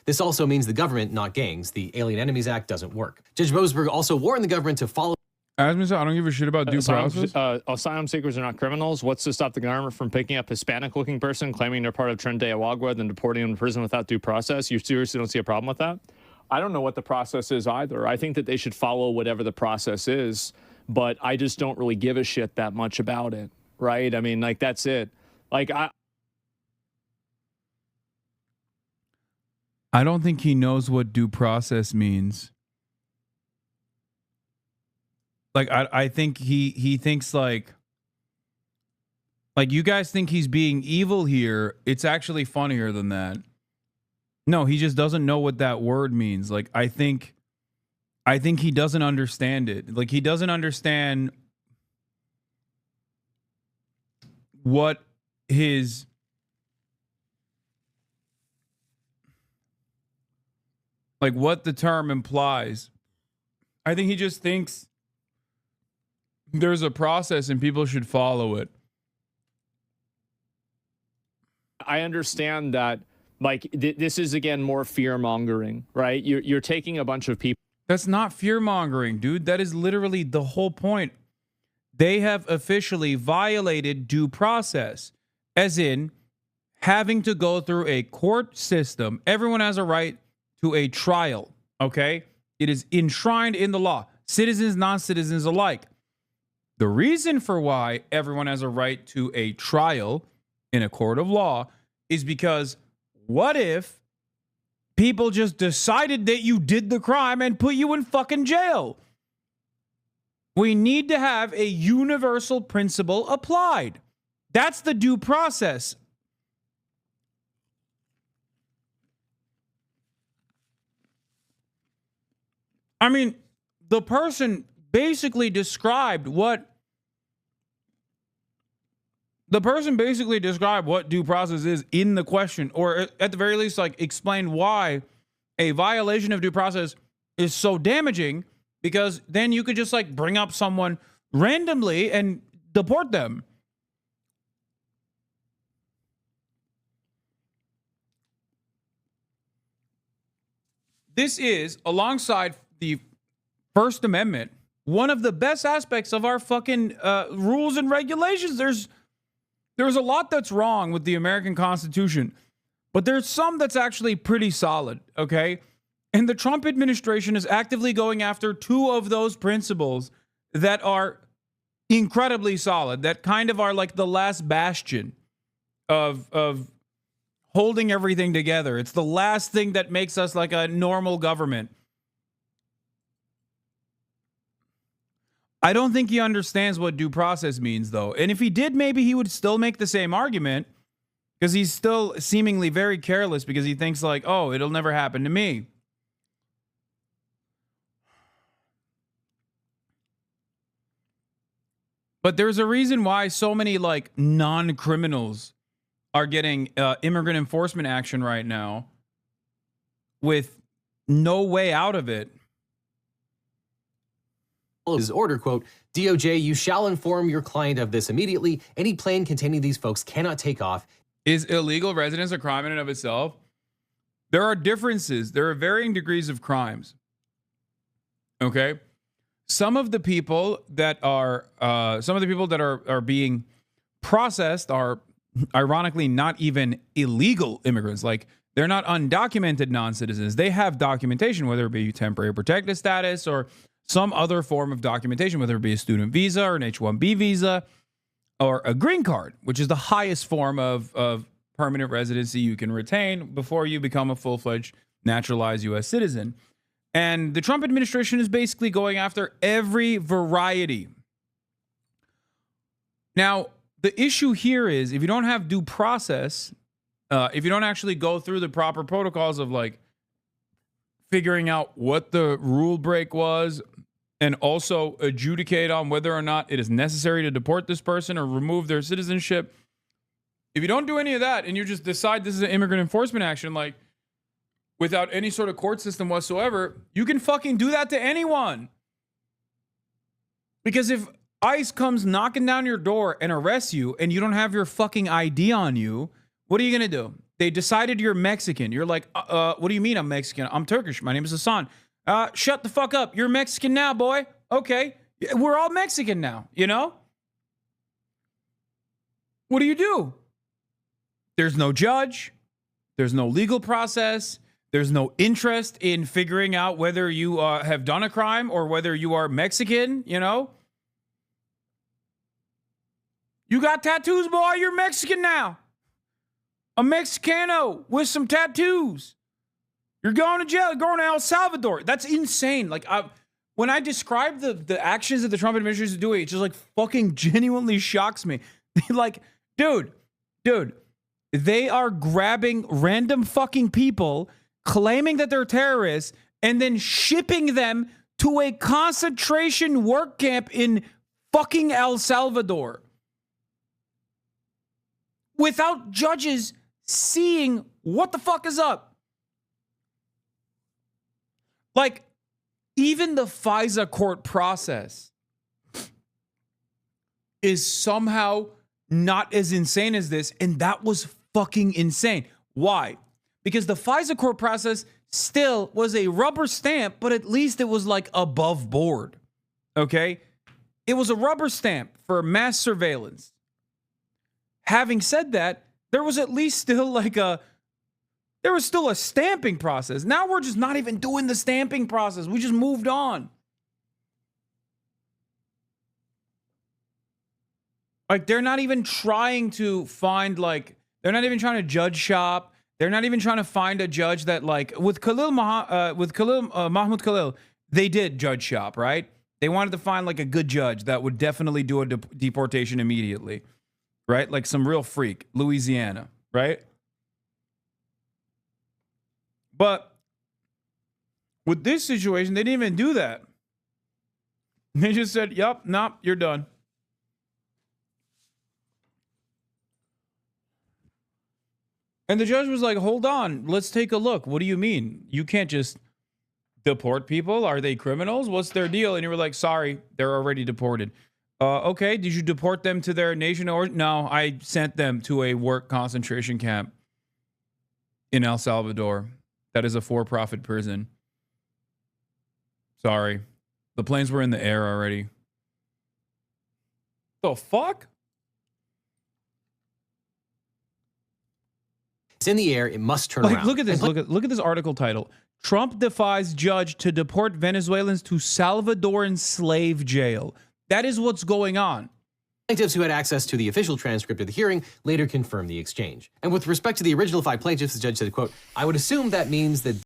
this also means the government, not gangs. The Alien Enemies Act doesn't work. Judge Boasberg also warned the government to follow. Asmongold, I don't give a shit about due process. Asylum seekers are not criminals. What's to stop the government from picking up Hispanic-looking person, claiming they're part of Tren de Agua, then deporting them to prison without due process? You seriously don't see a problem with that? I don't know what the process is either. I think that they should follow whatever the process is, but I just don't really give a shit that much about it, right? I mean, like, that's it. Like, I don't think he knows what due process means. Like, I think he thinks like you guys think he's being evil here. It's actually funnier than that. No, he just doesn't know what that word means. Like, I think he doesn't understand it. Like, he doesn't understand what his what the term implies. I think he just thinks there's a process and people should follow it. I understand that, like, this is, again, more fear-mongering, right? You're taking a bunch of people. That's not fear-mongering, dude. That is literally the whole point. They have officially violated due process, as in having to go through a court system. Everyone has a right to a trial, okay? It is enshrined in the law. Citizens, non-citizens alike. The reason for why everyone has a right to a trial in a court of law is because what if people just decided that you did the crime and put you in fucking jail? We need to have a universal principle applied. That's the due process. I mean, the person basically described what due process is in the question, or at the very least, like, explain why a violation of due process is so damaging, because then you could just, like, bring up someone randomly and deport them. This is, alongside the First Amendment, one of the best aspects of our fucking rules and regulations. There's a lot that's wrong with the American Constitution, but there's some that's actually pretty solid, okay? And the Trump administration is actively going after two of those principles that are incredibly solid, that kind of are like the last bastion of holding everything together. It's the last thing that makes us like a normal government. I don't think he understands what due process means, though. And if he did, maybe he would still make the same argument, because he's still seemingly very careless, because he thinks like, oh, it'll never happen to me. But there's a reason why so many, like, non-criminals are getting immigrant enforcement action right now with no way out of it. His order, quote, DOJ, you shall inform your client of this immediately. Any plane containing these folks cannot take off. Is illegal residence a crime in and of itself? There are differences. There are varying degrees of crimes. Okay? Some of the people that are being processed are ironically not even illegal immigrants. Like, they're not undocumented non-citizens. They have documentation, whether it be temporary protected status or some other form of documentation, whether it be a student visa or an H-1B visa or a green card, which is the highest form of permanent residency you can retain before you become a full-fledged naturalized U.S. citizen. And the Trump administration is basically going after every variety. Now, the issue here is if you don't have due process, if you don't actually go through the proper protocols of, like, figuring out what the rule break was and also adjudicate on whether or not it is necessary to deport this person or remove their citizenship. If you don't do any of that and you just decide this is an immigrant enforcement action, like, without any sort of court system whatsoever, you can fucking do that to anyone. Because if ICE comes knocking down your door and arrests you and you don't have your fucking ID on you, what are you going to do? They decided you're Mexican. You're like, what do you mean I'm Mexican? I'm Turkish. My name is Hassan. Shut the fuck up. You're Mexican now, boy. Okay. We're all Mexican now, you know? What do? There's no judge. There's no legal process. There's no interest in figuring out whether you have done a crime or whether you are Mexican, you know? You got tattoos, boy. You're Mexican now. A Mexicano with some tattoos. You're going to jail. You're going to El Salvador. That's insane. Like, when I describe the actions that the Trump administration is doing, it just like fucking genuinely shocks me. Like, dude, they are grabbing random fucking people, claiming that they're terrorists, and then shipping them to a concentration work camp in fucking El Salvador without judges seeing what the fuck is up. Like, even the FISA court process is somehow not as insane as this, and that was fucking insane. Why? Because the FISA court process still was a rubber stamp, but at least it was like above board. Okay? It was a rubber stamp for mass surveillance. Having said that, there was at least still like there was still a stamping process. Now we're just not even doing the stamping process. We just moved on. Like, they're not even trying to find, like, they're not even trying to judge shop. They're not even trying to find a judge that, like, with Mahmoud Khalil, they did judge shop, right? They wanted to find, like, a good judge that would definitely do a deportation immediately, right? Like some real freak, Louisiana, right? But with this situation, they didn't even do that. They just said, yep, nope, you're done. And the judge was like, hold on, let's take a look. What do you mean? You can't just deport people? Are they criminals? What's their deal? And you were like, sorry, they're already deported. Okay, did you deport them to their nation? Or no, I sent them to a work concentration camp in El Salvador. That is a for-profit prison. Sorry. The planes were in the air already. The fuck? It's in the air. It must turn around. Look at this. Look at this article title. Trump defies judge to deport Venezuelans to Salvadoran slave jail. That is what's going on. Plaintiffs who had access to the official transcript of the hearing later confirmed the exchange. And with respect to the original 5 plaintiffs, the judge said, quote, I would assume that means that